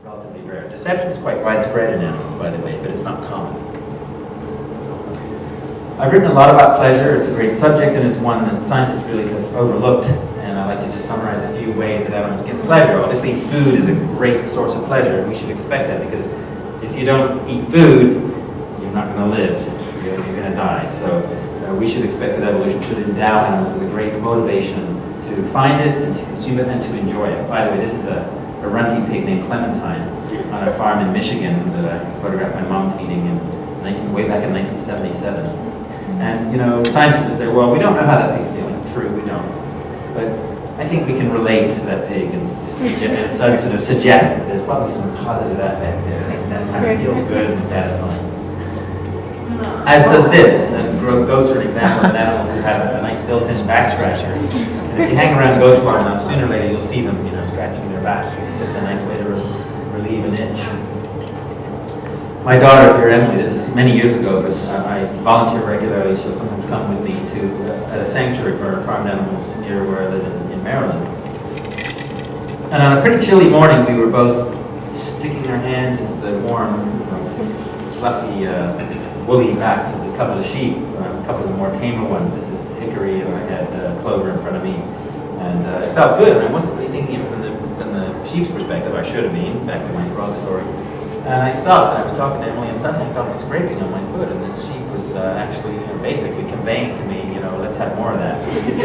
relatively rare. Deception is quite widespread in animals, by the way, but it's not common. I've written a lot about pleasure. It's a great subject, and it's one that scientists really have overlooked. And I'd like to just summarize a few ways that animals get pleasure. Obviously, food is a great source of pleasure. We should expect that, because if you don't eat food, you're not going to live. You're going to die. So we should expect that evolution should endow animals with a great motivation to find it and to consume it and to enjoy it. By the way, this is a runty pig named Clementine on a farm in Michigan that I photographed my mom feeding way back in 1977. And, scientists would say, well, we don't know how that pig's feeling. True, we don't. But I think we can relate to that pig and sort of suggest that there's probably some positive affect there. That kind of feels good and satisfying. As does this. And goats are an example of an animal who have a nice built-in back scratcher. And if you hang around goats far enough, sooner or later you'll see them, scratching their back. It's just a nice way to relieve an itch. My daughter here, Emily, this is many years ago, but I volunteer regularly. She'll sometimes come with me to a sanctuary for farmed animals near where I live in Maryland. And on a pretty chilly morning, we were both sticking our hands into the warm, fluffy, woolly backs of a couple of sheep, a couple of the more tamer ones. This is hickory, and I had clover in front of me. And it felt good, and I wasn't really thinking of it from the sheep's perspective. I should have been, back to my frog story. And I stopped, and I was talking to Emily, and suddenly I felt a scraping on my foot, and this sheep was actually basically conveying to me, let's have more of that. If you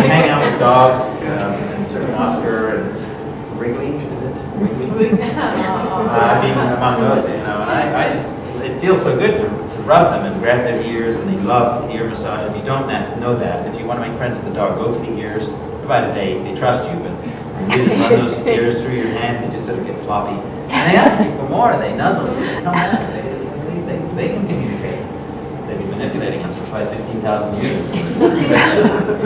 hang out with dogs, and sort of Oscar and Wrigley, is it? Wrigley? Among those, and I just, it feels so good to rub them and grab their ears, and they love ear massage. If you don't know that, if you want to make friends with the dog, go for the ears, provided they trust you, but you just run those ears through your hands, they just sort of get floppy. And they ask you for more, they nuzzle, they come out, they can communicate. They've been manipulating us for 15,000 years.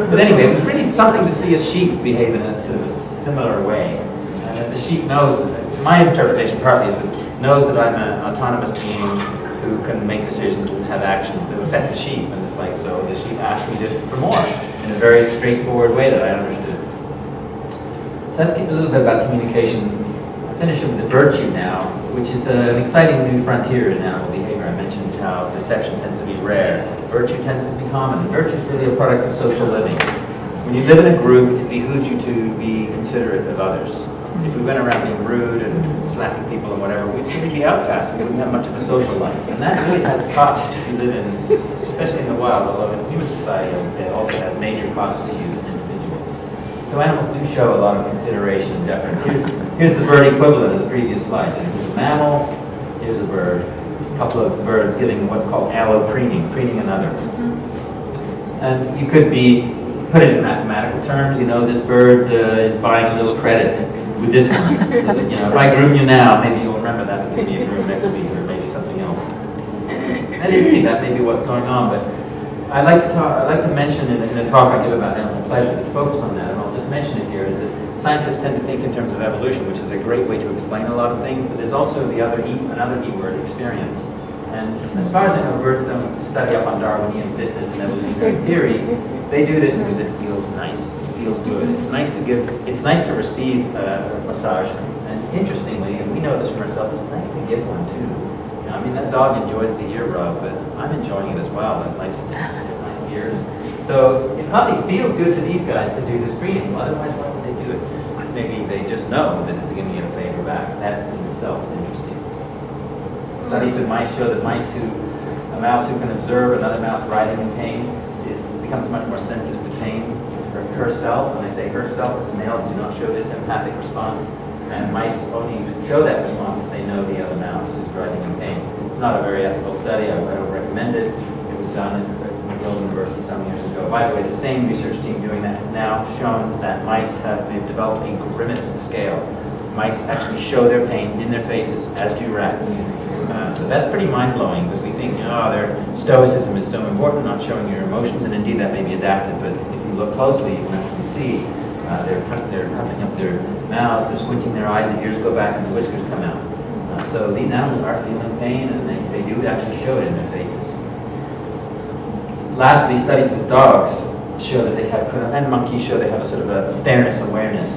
But anyway, it was really something to see a sheep behave in a sort of a similar way. And the sheep knows, my interpretation partly is that it knows that I'm an autonomous being who can make decisions and have actions that affect the sheep. And it's like, so the sheep asked me for more in a very straightforward way that I understood. So let's get a little bit about communication. Finish with the virtue now, which is an exciting new frontier in animal behavior. I mentioned how deception tends to be rare. Virtue tends to be common. Virtue is really a product of social living. When you live in a group, it behooves you to be considerate of others. If we went around being rude and slapping people and whatever, we'd simply be outcasts. We wouldn't have much of a social life. And that really has costs if you live in, especially in the wild, although in human society, I would say, it also has major costs to you as an individual. So animals do show a lot of consideration and deference. Here's the bird equivalent of the previous slide. Here's a mammal, here's a bird. A couple of birds giving what's called allopreening, preening another. And you could put it in mathematical terms, this bird is buying a little credit with this one. So that, if I groom you now, maybe you'll remember that and give me a groom next week, or maybe something else. And indeed, that may be what's going on, but I'd like to mention in a talk I give about animal pleasure that's focused on that, and I'll just mention it here, is that scientists tend to think in terms of evolution, which is a great way to explain a lot of things, but there's also another E word, experience. And as far as I know, birds don't study up on Darwinian fitness and evolutionary theory. They do this because it feels nice. It feels good. It's nice to receive a massage. And interestingly, and we know this from ourselves, it's nice to get one too. That dog enjoys the ear rub, but I'm enjoying it as well. It nice ears. So it probably feels good to these guys to do this preening. Otherwise, why would they do it? Maybe they just know that they're going to get a favor back. That in itself is interesting. Studies with mice show that a mouse who can observe another mouse writhing in pain becomes much more sensitive to pain herself. When I say herself, because males do not show this empathic response, and mice only show that response if they know the other mouse is writhing in pain. It's not a very ethical study. I don't recommend it. It was done at McGill University some years ago. By the way, the same research team doing that has now shown that they've developed a grimace scale. Mice actually show their pain in their faces, as do rats. So that's pretty mind-blowing, because we think, their stoicism is so important, not showing your emotions, and indeed that may be adaptive, but if you look closely, you can actually see they're puffing up their mouths, they're squinting their eyes, the ears go back, and the whiskers come out. So these animals are feeling pain, and they do actually show it in their faces. Lastly, studies with dogs show that they have, and monkeys show they have a sort of a fairness awareness,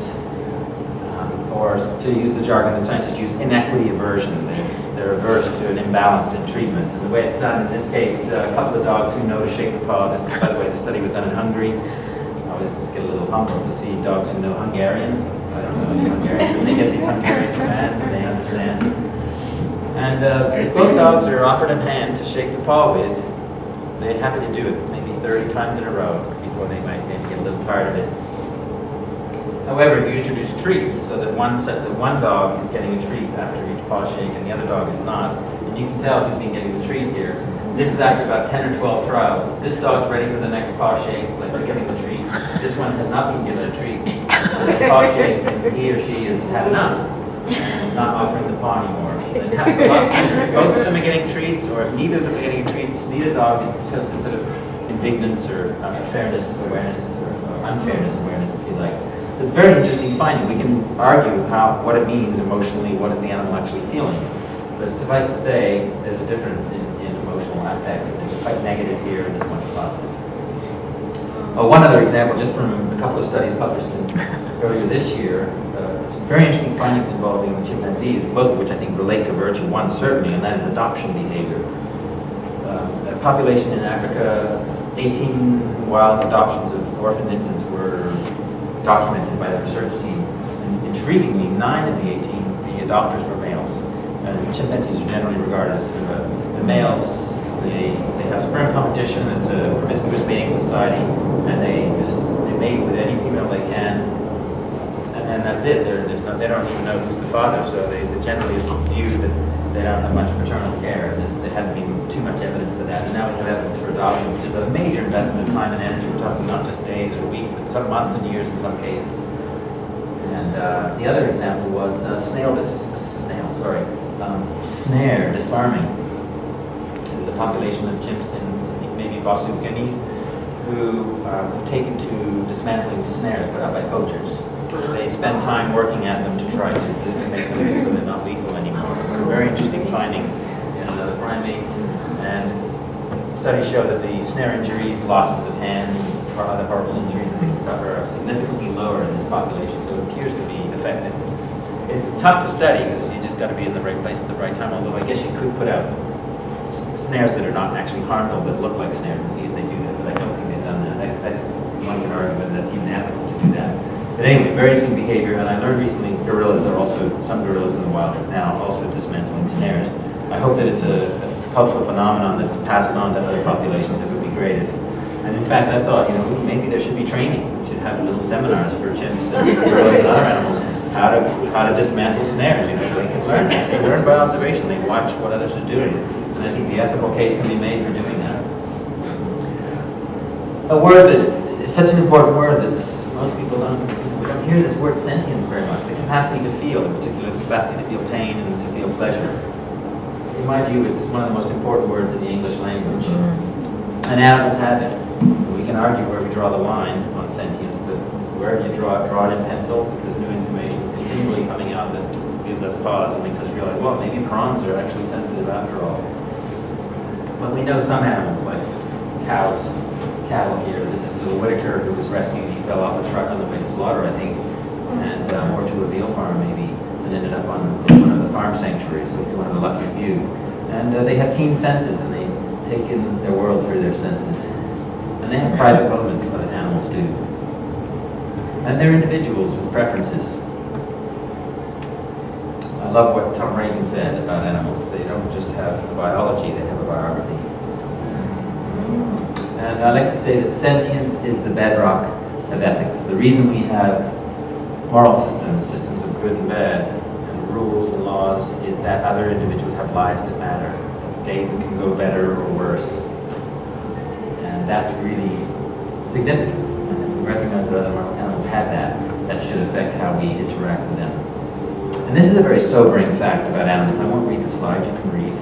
or or to use the jargon that scientists use, inequity aversion. They're averse to an imbalance in treatment. And the way it's done in this case, a couple of dogs who know to shake the paw. This, by the way, the study was done in Hungary. I always get a little humbled to see dogs who know Hungarian. I don't know any Hungarian, but they get these Hungarian commands and they understand. And if both dogs are offered a hand to shake the paw with, they're happy to do it, maybe 30 times in a row before they might maybe get a little tired of it. However, if you introduce treats so that one dog is getting a treat after each paw shake and the other dog is not, and you can tell who's been getting the treat here. This is after about 10 or 12 trials. This dog's ready for the next paw shake, it's like they're getting the treat. This one has not been given a treat. This paw shake, and he or she has had enough, and not offering the paw anymore. It happens a lot sooner. If both of them are getting treats, or if neither of them are getting treats, neither dog shows this sort of indignance or fairness awareness, or unfairness awareness, if you like. It's a very interesting finding. We can argue what it means emotionally, what is the animal actually feeling. But suffice to say, there's a difference in emotional affect. It's quite negative here, and this one's positive. One other example, just from a couple of studies published earlier this year, some very interesting findings involving chimpanzees, both of which I think relate to virtue. One certainly, and that is adoption behavior. A population in Africa, 18 wild adoptions of orphaned infants were documented by the research team. And intriguingly, 9 of the 18, the adopters were males. And chimpanzees are generally regarded as the males. They have sperm competition. It's a promiscuous mating society, and they mate with any female they can. And that's it. They don't even know who's the father. So they generally is viewed that they don't have much paternal care. There hadn't been too much evidence of that. And now we have evidence for adoption, which is a major investment of time and energy. We're talking not just days or weeks, but some months and years in some cases. And the other example was snare disarming. There's a population of chimps in maybe Basu Guinea who have taken to dismantling snares put out by poachers. They spend time working at them to try to make them so they're not lethal anymore. It's a very interesting finding in another primate. And studies show that the snare injuries, losses of hands, or other horrible injuries that they can suffer are significantly lower in this population, so it appears to be effective. It's tough to study because you just got to be in the right place at the right time, although I guess you could put out snares that are not actually harmful but look like snares and see if they do that, but I don't think they've done that. One can argue whether that's even ethical to do that. But anyway, very interesting behavior, and I learned recently some gorillas in the wild are now also dismantling snares. I hope that it's a cultural phenomenon that's passed on to other populations. It would be great. And in fact, I thought, maybe there should be training. We should have little seminars for chimps and gorillas and other animals, how to dismantle snares. They can learn that. They learn by observation. They watch what others are doing. And I think the ethical case can be made for doing that. A word that is such an important word that most people we don't hear this word sentience very much. The capacity to feel, in particular, the capacity to feel pain and to feel pleasure. In my view, it's one of the most important words in the English language. And animals have it. We can argue where we draw the line on sentience, but wherever you draw it in pencil, because new information is continually coming out that gives us pause and makes us realize, well, maybe prawns are actually sensitive after all. But we know some animals, like cows, cattle here. This is little Whitaker who was rescued. He fell off a truck on the way to slaughter, I think, and or to a veal farm maybe, and ended up on one of the farm sanctuaries, so he's one of the lucky few. And they have keen senses, and they take in their world through their senses. And they have private moments that animals do. And they're individuals with preferences. I love what Tom Reagan said about animals. They don't just have a biology, they have a biography. And I like to say that sentience is the bedrock of ethics. The reason we have moral systems of good and bad, and rules and laws, is that other individuals have lives that matter, days that can go better or worse. And that's really significant. And if we recognize that other animals have that should affect how we interact with them. And this is a very sobering fact about animals. I won't read the slide, you can read.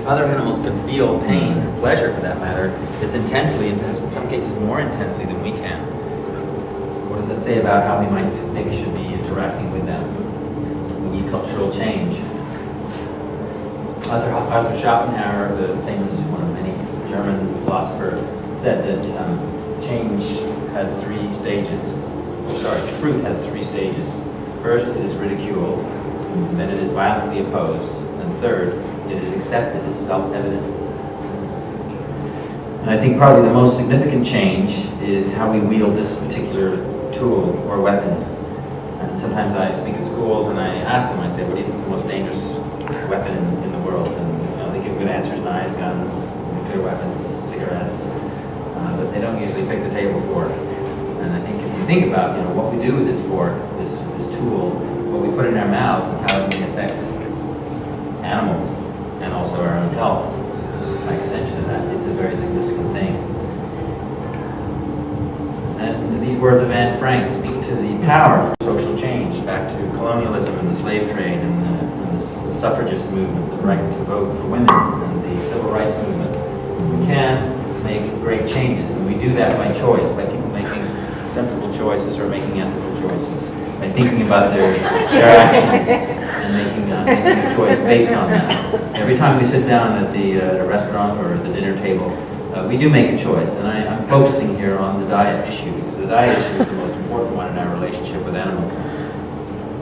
Other animals can feel pain or pleasure, for that matter, as intensely, and perhaps in some cases more intensely than we can. What does that say about how we maybe should be interacting with them? We need cultural change. Arthur Schopenhauer, the famous, one of many German philosopher, said that change has 3 stages. Sorry, truth has 3 stages. First, it is ridiculed, then it is violently opposed, and third, it is accepted as self-evident. And I think probably the most significant change is how we wield this particular tool or weapon. And sometimes I speak at schools and I ask them, I say, what do you think is the most dangerous weapon in the world? And they give good answers: knives, guns, nuclear weapons, cigarettes, but they don't usually pick the table fork. And I think if you think about what we do with this fork, this tool, what we put in our mouths and how it may affect animals and also our own health, by extension of that, it's a very significant thing. And these words of Anne Frank speak to the power for social change, back to colonialism and the slave trade and the suffragist movement, the right to vote for women, and the civil rights movement. We can make great changes, and we do that by choice, by people making sensible choices or making ethical choices, by thinking about their actions and making a choice based on that. Every time we sit down at a restaurant or at the dinner table, we do make a choice, and I'm focusing here on the diet issue, because the diet issue is the most important one in our relationship with animals.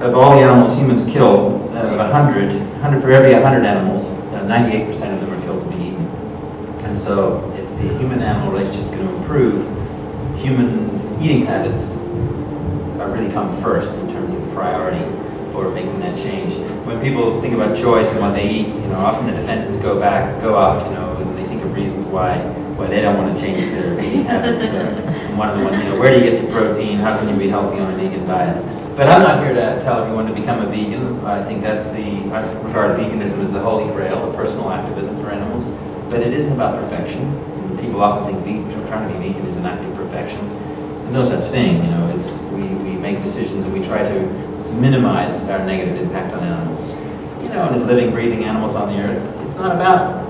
Of all the animals humans kill, 100 for every 100 animals, 98% of them are killed to be eaten. And so if the human-animal relationship is going to improve, human eating habits really come first in terms of priority for making that change. When people think about choice and what they eat, often the defenses go up, and they think of reasons why they don't want to change their eating habits. And one of the ones, where do you get your protein? How can you be healthy on a vegan diet? But I'm not here to tell everyone to become a vegan. I think I regard veganism as the holy grail, a personal activism for animals. But it isn't about perfection. People often think trying to be vegan is an act of perfection. There's no such thing. We make decisions and we try to minimize our negative impact on animals. And as living, breathing animals on the earth, it's not about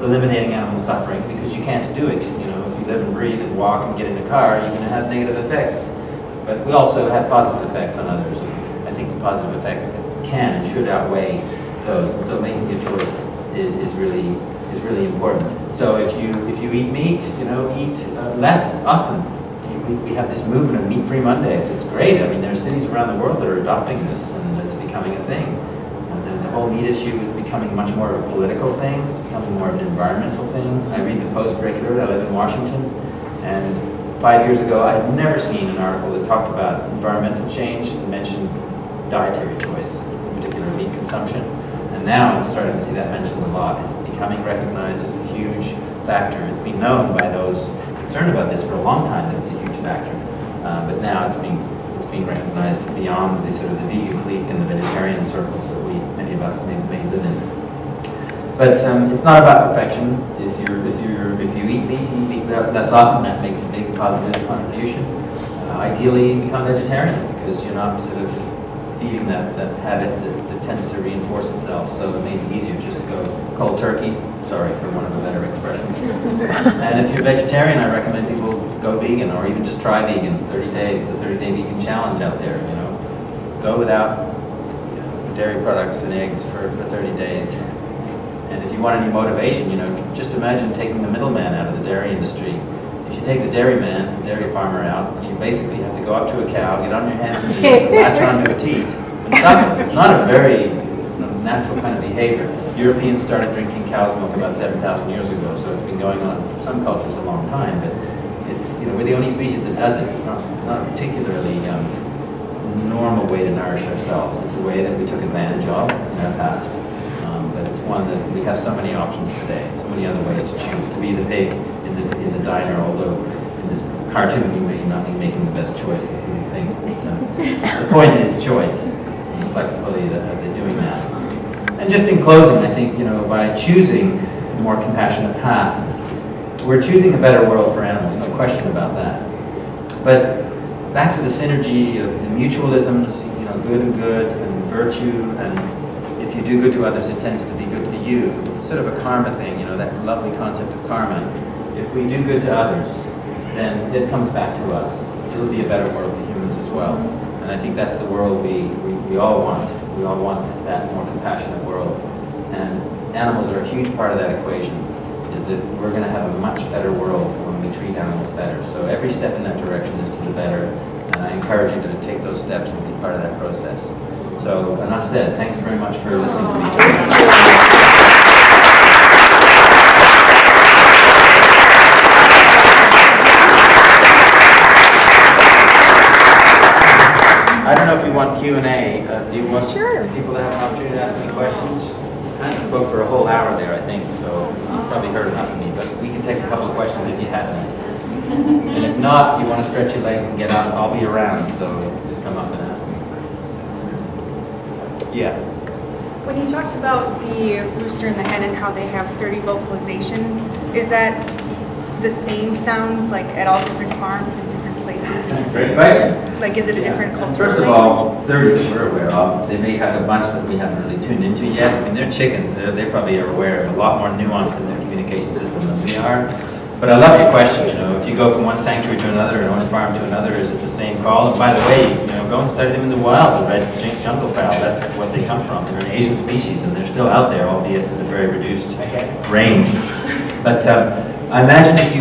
eliminating animal suffering, because you can't do it. If you live and breathe and walk and get in a car, you're going to have negative effects. But we also have positive effects on others. And I think the positive effects can and should outweigh those. And so making a choice is really important. So if you eat meat, eat less often. We have this movement of meat-free Mondays. It's great. I mean, there are cities around the world that are adopting this, and it's becoming a thing. And the whole meat issue is becoming much more of a political thing. It's becoming more of an environmental thing. I read the Post regularly. I live in Washington, and 5 years ago, I had never seen an article that talked about environmental change and mentioned dietary choice, in particular meat consumption. And now I'm starting to see that mentioned a lot. It's becoming recognized as a huge factor. It's been known by those concerned about this for a long time that it's a huge factor, but now it's being recognized beyond the sort of the vegan clique and the vegetarian circles that many of us may live in. But it's not about perfection. If you eat meat, you eat less often. That makes a big positive contribution. Ideally, become vegetarian, because you're not sort of feeding that habit that tends to reinforce itself. So it may be easier just to go cold turkey. Sorry for one of a better expression. And if you're vegetarian, I recommend people go vegan, or even just try vegan. 30 days, a 30-day vegan challenge out there. Go without dairy products and eggs for 30 days. And if you want any motivation, just imagine taking the middleman out of the dairy industry. If you take the dairyman, the dairy farmer out, you basically have to go up to a cow, get on your hands and knees, and latch onto a teat. It's not a very natural kind of behavior. Europeans started drinking cow's milk about 7,000 years ago, so it's been going on for some cultures a long time. But it's we're the only species that does it. It's not a particularly normal way to nourish ourselves. It's a way that we took advantage of in our past, but it's one that we have so many options today. So many other ways to choose to be the pig in the diner. Although in this cartoon you may not be making the best choice that you think. The point is choice and the flexibility of doing that. And just in closing, I think, by choosing a more compassionate path, we're choosing a better world for animals, no question about that. But back to the synergy of the mutualisms, good and good, and virtue, and if you do good to others, it tends to be good to you. It's sort of a karma thing, that lovely concept of karma. If we do good to others, then it comes back to us. It'll be a better world for humans as well. And I think that's the world we all want. We all want that more compassionate world. And animals are a huge part of that equation. is that we're going to have a much better world when we treat animals better. So every step in that direction is to the better, and I encourage you to take those steps and be part of that process. So enough said. Thanks very much for listening to me. I don't know if you want Q&A. Do you want people to have an opportunity to ask any questions? I kind of spoke for a whole hour there, I think, so you've probably heard enough of me, but we can take a couple of questions if you have any. And if not, you want to stretch your legs and get out, I'll be around, so just come up and ask me. Yeah. When you talked about the rooster and the hen and how they have 30 vocalizations, is that the same sounds like at all different farms and different places? Great question. Like, is it a different culture? First of all, 30 we're aware of. They may have a bunch that we haven't really tuned into yet. I mean, they're chickens. They probably are aware of a lot more nuance in their communication system than we are. But I love your question. You know, if you go from one sanctuary to another and one farm to another, is it the same call? And by the way, you know, go and study them in the wild. The red jungle fowl. That's what they come from. They're an Asian species, and they're still out there, albeit in a very reduced range. But I imagine if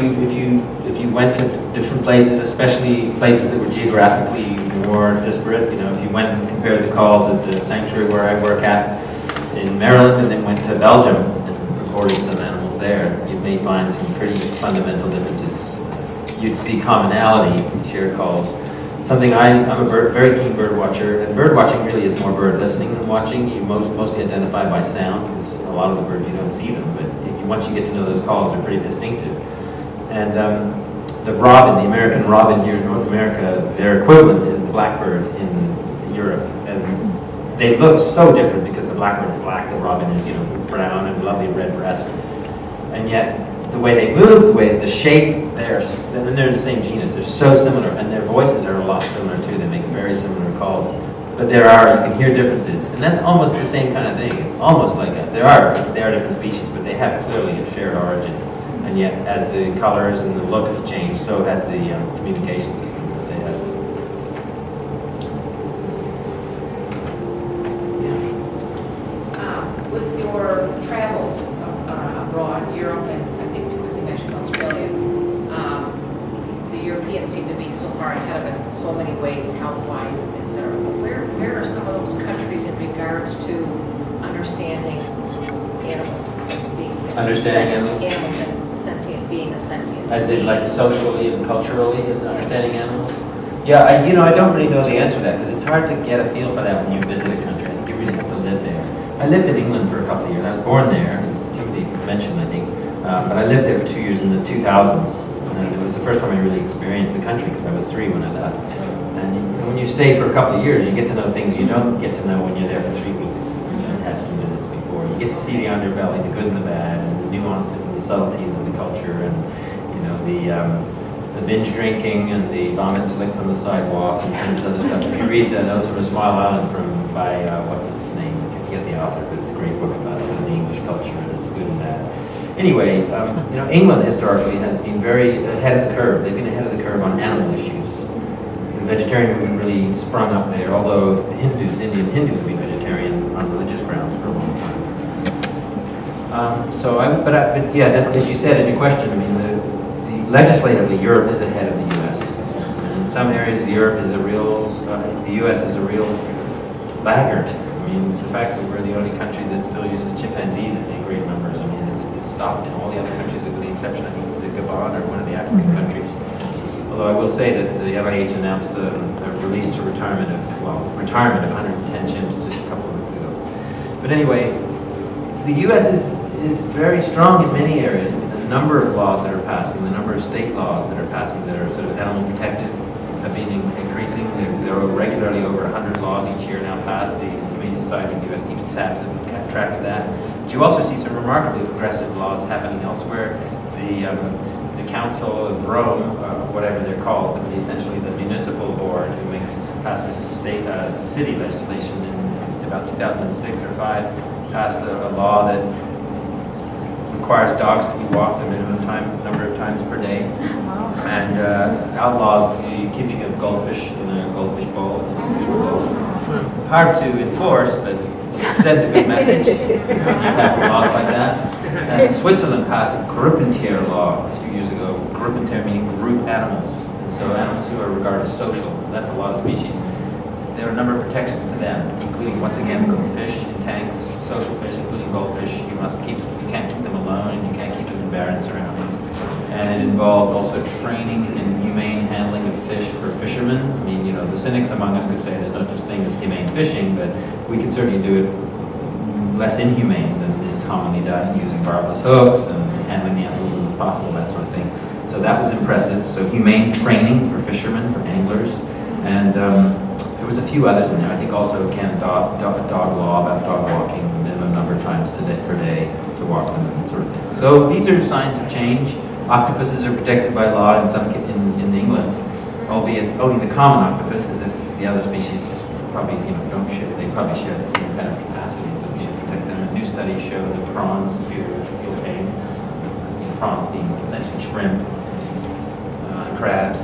you went to different places, especially places that were geographically more disparate, you know, if you went and compared the calls at the sanctuary where I work at in Maryland and then went to Belgium and recorded some animals there, you may find some pretty fundamental differences. You'd see commonality in shared calls. Something I'm a very keen bird watcher, and bird watching really is more bird listening than watching. You mostly identify by sound, because a lot of the birds you don't see them, but once you get to know those calls, they're pretty distinctive. And the robin, the American robin here in North America, their equivalent is the blackbird in Europe. And they look so different because the blackbird is black, the robin is, you know, brown and lovely red breast. And yet, the way they move, the shape, they're in the same genus. They're so similar, and their voices are a lot similar too. They make very similar calls. But you can hear differences. And that's almost the same kind of thing. It's almost like they are different species, but they have clearly a shared origin. And yet, as the colors and the look has changed, so has the communication system that they have. Yeah. With your travels abroad, Europe, and I think you mentioned Australia, the Europeans seem to be so far ahead of us in so many ways, health-wise, etc. Where are some of those countries in regards to understanding animals as being Understanding animals and being a sentient as in, being? like, socially and culturally and understanding animals? Yeah, I don't really know the answer to that, because it's hard to get a feel for that when you visit a country. I think you really have to live there. I lived in England for a couple of years. I was born there, as Timothy mentioned, I think. But I lived there for 2 years in the 2000s. And it was the first time I really experienced the country, because I was 3 when I left. And when you stay for a couple of years, you get to know things you don't get to know when you're there for 3 weeks. I've had some visits before. You get to see the underbelly, the good and the bad, and the nuances and the subtleties of the culture, and the binge drinking and the vomit slicks on the sidewalk and some other stuff. If you read Notes from a Small Island by what's his name? I forget the author, but it's a great book about the English culture, and it's good and bad. Anyway, England historically has been very ahead of the curve. They've been ahead of the curve on animal issues. The vegetarian movement really sprung up there, although Indian Hindus have been vegetarian on religious grounds for a long time. But as you said in your question, I mean, legislatively, Europe is ahead of the U.S. And in some areas, the U.S. is a real laggard. I mean, it's the fact that we're the only country that still uses chimpanzees in any great numbers. I mean, it's stopped in all the other countries, with the exception, I think, of Gabon or one of the African countries. Although I will say that the NIH announced a release to retirement of 110 chimps just a couple of weeks ago. But anyway, the U.S. is very strong in many areas. I mean, the number of laws that are passing, the number of state laws that are passing that are sort of animal protective have been increasing. There are regularly over 100 laws each year now passed. The Humane Society of the U.S. keeps track of that. But you also see some remarkably progressive laws happening elsewhere. The Council of Rome, whatever they're called, essentially the municipal board who passes city legislation in about 2006 or 5, passed a law that requires dogs to be walked a minimum number of times per day, and outlaws the keeping of goldfish in a goldfish bowl. Hard to enforce, but it sends a good message. Laws like that. And Switzerland passed a Gruppentier law a few years ago. Gruppentier meaning group animals. And so animals who are regarded as social, that's a lot of species. There are a number of protections for them, including, once again, fish in tanks, social fish, including goldfish. You can't keep them alone, and you can't keep them in barren surroundings. And it involved also training in humane handling of fish for fishermen. I mean, you know, the cynics among us could say there's no such thing as humane fishing, but we can certainly do it less inhumane than is commonly done, using barbless hooks and handling the animals as possible, that sort of thing. So that was impressive. So humane training for fishermen, for anglers, and there was a few others in there. I think also, again, dog law about dog walking, the minimum number of times per day to walk them, and that sort of thing. So these are signs of change. Octopuses are protected by law in England, albeit only the common octopus, as if the other species probably don't share. They probably share the same kind of capacities that we should protect them. And new studies show that prawns feel pain. Prawns being essentially shrimp, crabs.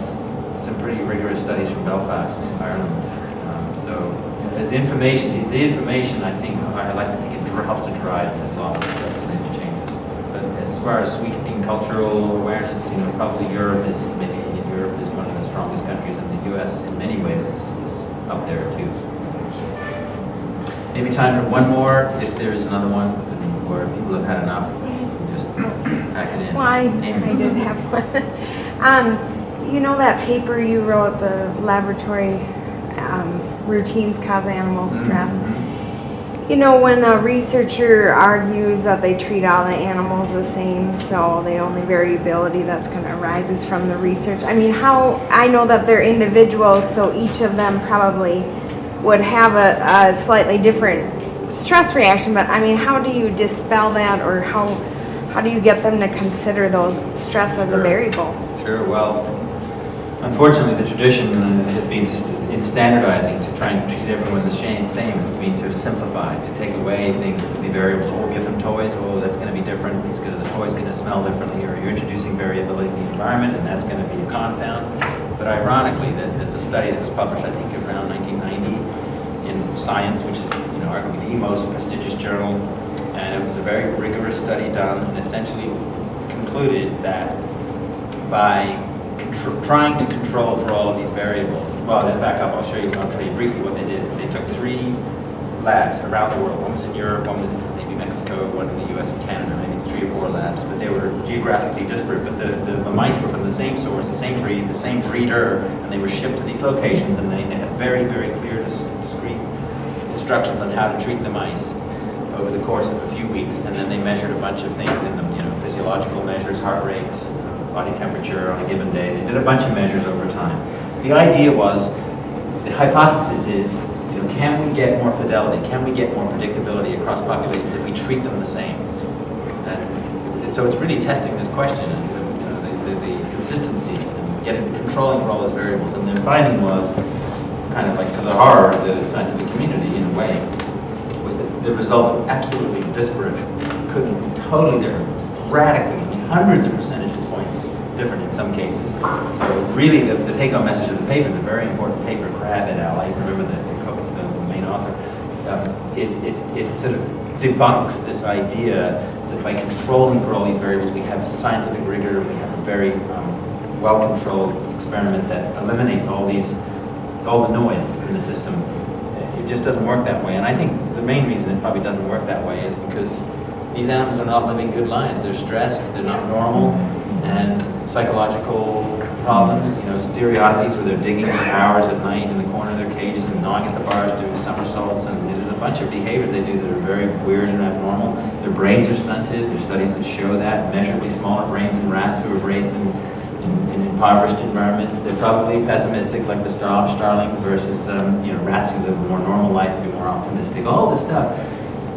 Some pretty rigorous studies from Belfast, Ireland. So as the information, I think, I like to think it helps to drive as long as legislative changes. But as far as sweeping cultural awareness, probably Europe is one of the strongest countries, and the U.S. in many ways is up there too. Maybe time for one more, if there is another one, or people have had enough. Just pack it in. Well, I did have one. You know that paper you wrote, the laboratory routines cause animal stress? You know, when a researcher argues that they treat all the animals the same, so the only variability that's going to arise is from the research. I mean, I know that they're individuals, so each of them probably would have a slightly different stress reaction, but I mean, how do you dispel that, or how do you get them to consider those stress as a variable? Sure, well, unfortunately, the tradition has been in standardizing to try and treat everyone the same. It's been to simplify, to take away things that could be variable. Oh, give them toys. Oh, that's going to be different. The toy's going to smell differently. Or you're introducing variability in the environment, and that's going to be a confound. But ironically, there's a study that was published, I think, around 1990 in Science, which is arguably the most prestigious journal, and it was a very rigorous study done, and essentially concluded that by trying to control for all of these variables. Well, just back up, I'll show you briefly what they did. They took 3 labs around the world. One was in Europe, one was maybe Mexico, one in the US and Canada, maybe 3 or 4 labs, but they were geographically disparate. But the mice were from the same source, the same breed, the same breeder, and they were shipped to these locations, and they had very, very clear, discrete instructions on how to treat the mice over the course of a few weeks, and then they measured a bunch of things in them, physiological measures, heart rate, body temperature on a given day. They did a bunch of measures over time. The idea was, the hypothesis is, can we get more fidelity? Can we get more predictability across populations if we treat them the same? And so it's really testing this question, the consistency, and controlling for all those variables. And their finding was, kind of like to the horror of the scientific community in a way, was that the results were absolutely disparate, couldn't be totally different, radically, hundreds of percentage points different in some cases. So really the take-home message of the paper is a very important paper, Crab et al. I remember the main author. It sort of debunks this idea that by controlling for all these variables we have scientific rigor, we have a very well-controlled experiment that eliminates all the noise in the system. It just doesn't work that way. And I think the main reason it probably doesn't work that way is because these animals are not living good lives. They're stressed, they're not normal, and psychological problems, stereotypies where they're digging for hours at night in the corner of their cages and gnawing at the bars, doing somersaults, and there's a bunch of behaviors they do that are very weird and abnormal. Their brains are stunted. There's studies that show that. Measurably smaller brains in rats who were raised in impoverished environments. They're probably pessimistic like the starlings versus rats who live a more normal life, be more optimistic. All this stuff.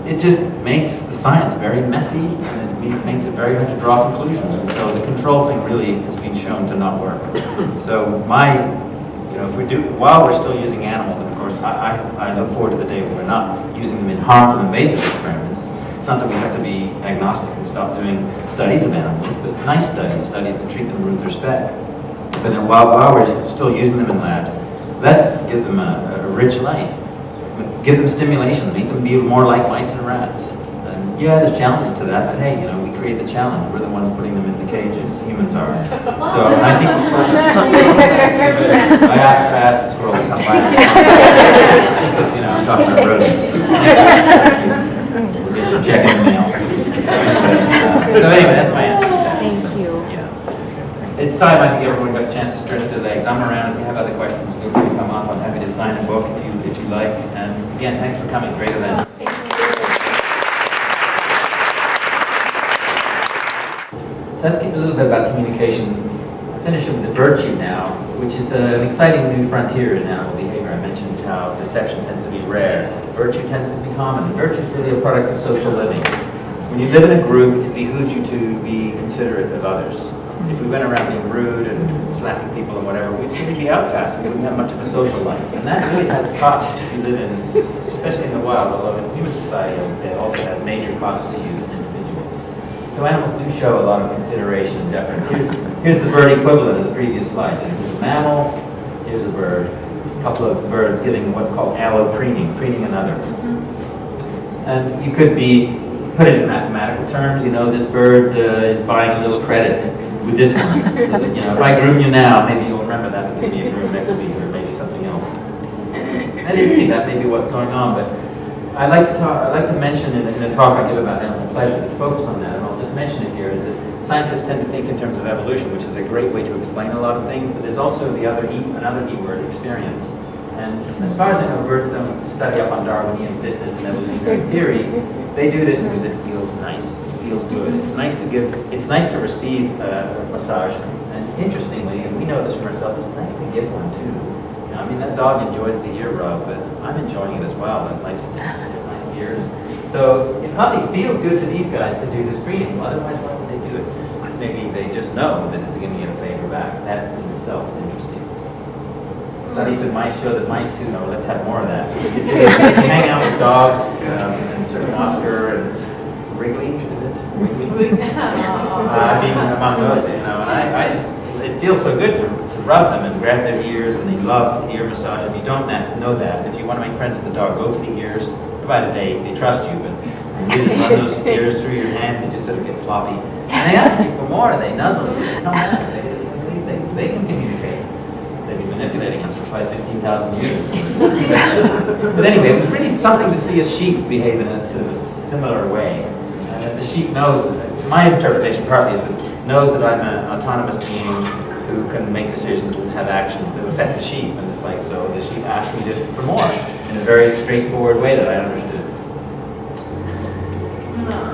It just makes the science very messy, and it makes it very hard to draw conclusions. And so the control thing really has been shown to not work. So if we do, while we're still using animals, and of course I look forward to the day when we're not using them in harmful invasive experiments. Not that we have to be agnostic and stop doing studies of animals, but nice studies that treat them with respect. But then while we're still using them in labs, let's give them a rich life. Give them stimulation, make them be more like mice and rats. And yeah, there's challenges to that, but hey, we create the challenge. We're the ones putting them in the cages. Humans are. So I think I asked the squirrel to come by. Because, I'm talking to rodents. We'll get your check in the mail. So anyway, that's my answer to that. Thank So, you. yeah. It's time I think everyone got a chance to stretch their legs. I'm around. If you have other questions, feel free to come up. I'm happy to sign a book if you like. And again, thanks for coming. Great event. So let's speak a little bit about communication. I finish with the virtue now, which is an exciting new frontier in animal behavior. I mentioned how deception tends to be rare. Virtue tends to be common. Virtue is really a product of social living. When you live in a group, it behooves you to be considerate of others. If we went around being rude and slapping people and whatever, we'd simply be outcasts. We wouldn't have much of a social life. And that really has costs if you live in, especially in the wild, although in human society, I would say, it also has major costs to you as an individual. So animals do show a lot of consideration and deference. Here's the bird equivalent of the previous slide. Here's a mammal, here's a bird. A couple of birds giving what's called allopreening, preening another. And you could put it in mathematical terms. This bird is buying a little credit with this one. So that, if I groom you now, maybe you'll remember that and give me a groom next week or maybe something else. And indeed, that may be what's going on, but I'd like to mention in a talk I give about animal pleasure that's focused on that, and I'll just mention it here, is that scientists tend to think in terms of evolution, which is a great way to explain a lot of things, but there's also another E word, experience. And as far as I know, birds don't study up on Darwinian fitness and evolutionary theory. They do this because it feels nice. It feels good. It's nice to receive a massage. And interestingly, and we know this from ourselves, it's nice to give one too. That dog enjoys the ear rub, but I'm enjoying it as well. That nice ears. So it probably feels good to these guys to do this breeding. Otherwise, why would they do it? Maybe they just know that they're going to get a favor back. That in itself is interesting. Studies with mice show that mice who know, let's have more of that. If you hang out with dogs, and sort of Oscar and Wrigley, is it? Wrigley? Among those, and I just, it feels so good to rub them and grab their ears, and they love ear massage. If you don't know that, if you want to make friends with the dog, go for the ears. Provided they trust you, but you really run those ears through your hands, they just sort of get floppy. And they ask you for more, they nuzzle, they come back, they can communicate. They've been manipulating us for 15,000 years. But anyway, it was really something to see a sheep behave in a sort of a similar way. And the sheep knows, my interpretation partly is that it knows that I'm an autonomous being who can make decisions and have actions that affect the sheep. And it's like, so the sheep asked me for more in a very straightforward way that I understood.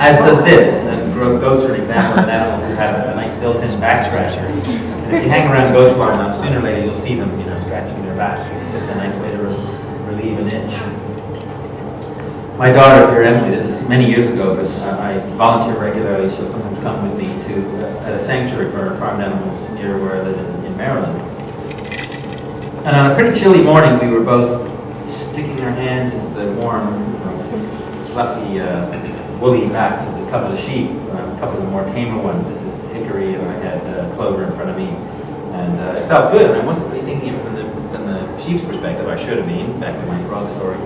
As does this, and goats are an example of an animal who have a nice built-in back scratcher. And if you hang around goats far enough, sooner or later you'll see them, scratching their back. It's just a nice way to relieve an itch. My daughter here, Emily, this is many years ago, but I volunteer regularly. She'll sometimes come with me to a sanctuary for farmed animals near where I live in Maryland. And on a pretty chilly morning, we were both sticking our hands into the warm, fluffy, woolly backs of a couple of sheep, a couple of the more tamer ones. This is hickory, and I had clover in front of me. And it felt good, and I wasn't really thinking of it from the sheep's perspective. I should have been, back to my frog story.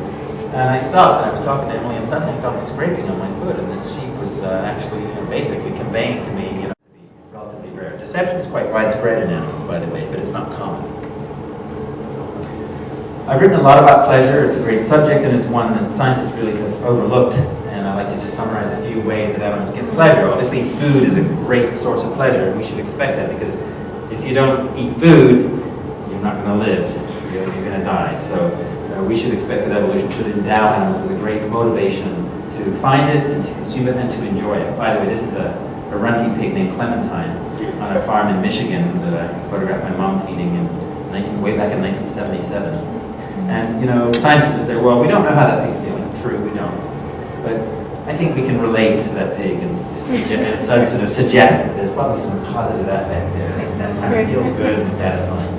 And I stopped, and I was talking to Emily, and suddenly I felt a scraping on my foot, and this sheep was actually basically conveying to me, to be relatively rare. Deception is quite widespread in animals, by the way, but it's not common. I've written a lot about pleasure. It's a great subject, and it's one that scientists really have overlooked. And I'd like to just summarize a few ways that animals get pleasure. Obviously, food is a great source of pleasure. We should expect that, because if you don't eat food, you're not going to live. You're going to die. So we should expect that evolution should endow animals with a great motivation to find it and to consume it and to enjoy it. By the way, this is a runty pig named Clementine on a farm in Michigan that I photographed my mom feeding way back in 1977. And scientists would say, well, we don't know how that pig's feeling. True, we don't. But I think we can relate to that pig and sort of suggest that there's probably some positive affect there. That kind of feels good and satisfying.